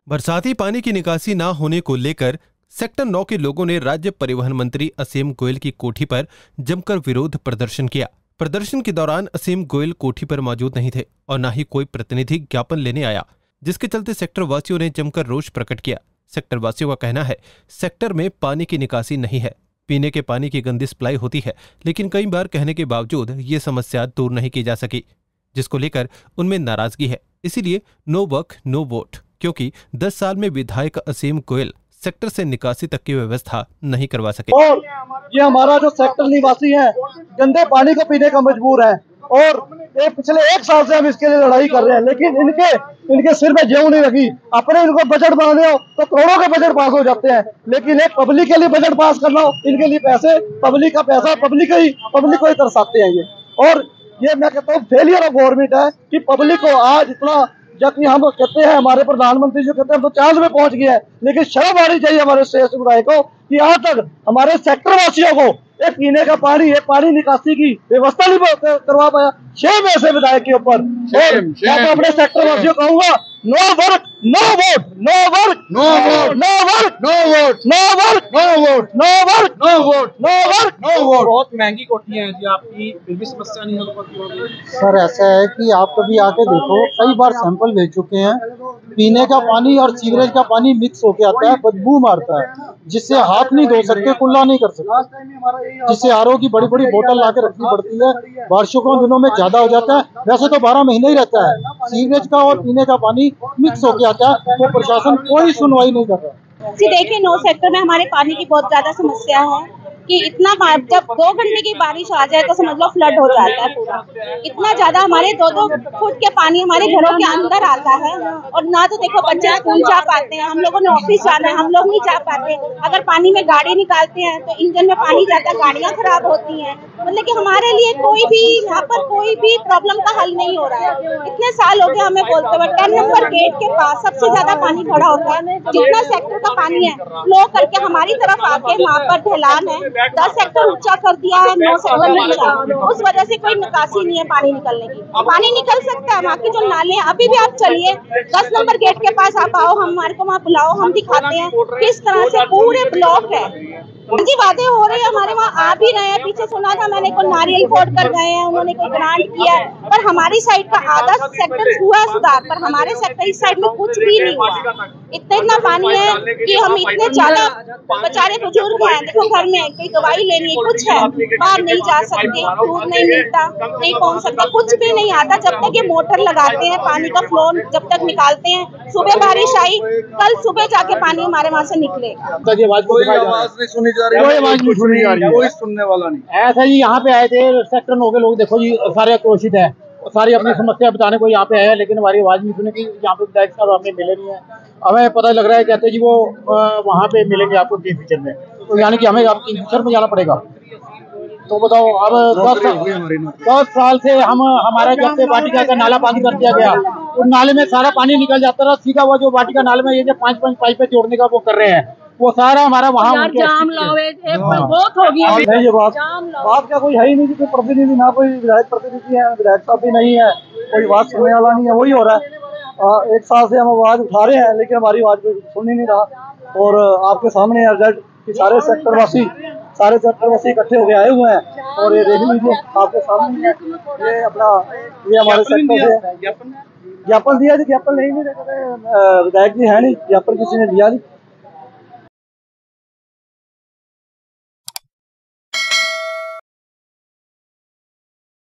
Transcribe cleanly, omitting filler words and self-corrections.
बरसाती पानी की निकासी ना होने को लेकर सेक्टर 9 के लोगों ने राज्य परिवहन मंत्री असीम गोयल की कोठी पर जमकर विरोध प्रदर्शन किया। प्रदर्शन के दौरान असीम गोयल कोठी पर मौजूद नहीं थे और न ही कोई प्रतिनिधि ज्ञापन लेने आया, जिसके चलते सेक्टर वासियों ने जमकर रोष प्रकट किया। सेक्टर वासियों का कहना है, सेक्टर में पानी की निकासी नहीं है, पीने के पानी की गंदी सप्लाई होती है, लेकिन कई बार कहने के बावजूद ये समस्या दूर नहीं की जा सकी, जिसको लेकर उनमें नाराजगी है। इसीलिए नो वर्क नो वोट, क्योंकि 10 साल में विधायक असीम गोयल सेक्टर से निकासी तक की व्यवस्था नहीं करवा सके। और ये हमारा जो सेक्टर निवासी है गंदे पानी को पीने का मजबूर है और पिछले 1 साल से हम इसके लिए लड़ाई कर रहे हैं, लेकिन इनके सिर में ज्यों नहीं लगी। अपने इनको बजट बनाने हो तो करोड़ों के बजट पास हो जाते हैं, लेकिन एक पब्लिक के लिए बजट पास करना हो, इनके लिए पैसे पब्लिक का पैसा पब्लिक को ही तरसाते हैं ये। और ये मैं कहता हूँ फेलियर ऑफ गवर्नमेंट है कि पब्लिक को आज इतना, जबकि हम कहते हैं हमारे प्रधानमंत्री जो कहते हैं हम तो चांद में पहुंच गए हैं, लेकिन शर्म आनी चाहिए हमारे शेष विधायक को कि आज तक हमारे सेक्टर वासियों को एक पीने का पानी, एक पानी निकासी की व्यवस्था नहीं करवा पाया। 6 में से विधायक के ऊपर। और मैं तो अपने सेक्टर वासियों को कहूंगा, no work no vote, no work no vote, no work no vote, no work no vote, no work no vote, no work no vote. बहुत महंगी कोठियां हैं जी आपकी, फिर भी समस्या नहीं हल होती होगी। सर ऐसा है कि आप कभी आके देखो, कई बार सैंपल भेज चुके हैं, पीने का पानी और सीवरेज का पानी मिक्स होके आता है, बदबू मारता है, जिससे हाथ नहीं धो सकते, कुल्ला नहीं कर सकते, जिससे आरओ की बड़ी बड़ी बोतल ला के रखनी पड़ती है। बारिशों के दिनों में ज्यादा हो जाता है, वैसे तो 12 महीने ही रहता है। सीवरेज का और पीने का पानी मिक्स होके आता है, तो प्रशासन कोई सुनवाई नहीं कर रहा। जी देखिए, 9 सेक्टर में हमारे पानी की बहुत ज्यादा समस्या है कि इतना जब 2 घंटे की बारिश आ जाए तो समझ लो फ्लड हो जाता है पूरा। इतना ज्यादा हमारे 2-2 फुट के पानी हमारे घरों के अंदर आता है और ना तो देखो बच्चे स्कूल जा पाते हैं, हम लोगों ने ऑफिस जाना है, हम लोग नहीं जा पाते। अगर पानी में गाड़ी निकालते हैं तो इंजन में पानी जाता है, गाड़ियां खराब होती हैं। मतलब कि हमारे लिए कोई भी यहाँ पर कोई भी प्रॉब्लम का हल नहीं हो रहा है। इतने साल हो गए हमें बोलते हुए। 10 नंबर गेट के पास सबसे ज्यादा पानी खड़ा होता है, जितना सेक्टर का पानी है फ्लो करके हमारी तरफ आके वहाँ पर ढलान है, 10 सेक्टर ऊंचा कर दिया है, 9 सेक्टर नीचा। उस वजह से कोई निकासी नहीं है पानी निकलने की। पानी निकल सकता है, वहाँ के जो नाले हैं, अभी भी आप चलिए 10 नंबर गेट के पास आप आओ, हमारे को वहाँ बुलाओ, हम दिखाते हैं किस तरह से पूरे ब्लॉक है। जी वादे हो रहे हैं, हमारे वहाँ आ भी रहे हैं। पीछे सुना था मैंने को नारियल फोड़ कर गए हैं, उन्होंने कोई ग्रांट किया है, पर हमारी साइड का आधा सेक्टर हुआ सुधार, पर हमारे सेक्टर इस साइड में कुछ भी नहीं हुआ। इतना पानी है कि हम इतने ज्यादा बेचारे बुजुर्ग हैं, देखो घर में कोई दवाई लेनी है, कुछ है, बाहर नहीं जा सकते, दूध नहीं मिलता, नहीं पहुँच सकते, कुछ भी नहीं आता। जब तक ये मोटर लगाते हैं, पानी का फ्लो जब तक निकालते हैं, सुबह बारिश आई, कल सुबह जाके पानी हमारे वहाँ से निकलेगा। कोई आवाज नहीं सुनी जा रही, कोई सुनने वाला नहीं। ऐसा जी यहाँ पे आए थे सेक्टर 9 के लोग, देखो जी सारे आक्रोशित है, सारी अपनी समस्या बताने को यहाँ पे आए हैं, लेकिन हमारी आवाज नहीं सुनी कि यहाँ पे विधायक साहब हमें मिले नहीं है। हमें पता लग रहा है, कहते जी वो वहाँ पे मिलेंगे आपको किंगफिशर में, तो यानी कि हमें किंगफिशर में जाना पड़ेगा। तो बताओ, अब 10 साल से हमारा जब से वाटिका का नाला बंद कर दिया गया, उस नाले में सारा पानी निकल जाता था सीधा। वो जो वाटिका नाले में ये जो 5 पाइपें जोड़ने का वो कर रहे हैं, वो सारा हमारा वहाँ जाम लावे बहुत हो गया। ये बात का कोई है ही नहीं, कोई प्रतिनिधि, ना कोई विधायक प्रतिनिधि है, विधायक साहब भी नहीं है, कोई बात सुनने वाला नहीं है। वही हो रहा है, 1 साल से हम आवाज उठा रहे हैं, लेकिन हमारी आवाज कोई सुन ही नहीं रहा। और आपके सामने रिजल्ट कि सारे सेक्टर वासी इकट्ठे हो गए आए हुए हैं, और ये देख लीजिए आपके सामने ये अपना ये हमारे सेक्टर से ज्ञापन दिया जी। ज्ञापन नहीं, विधायक जी है नहीं, ज्ञापन किसी ने दिया नहीं।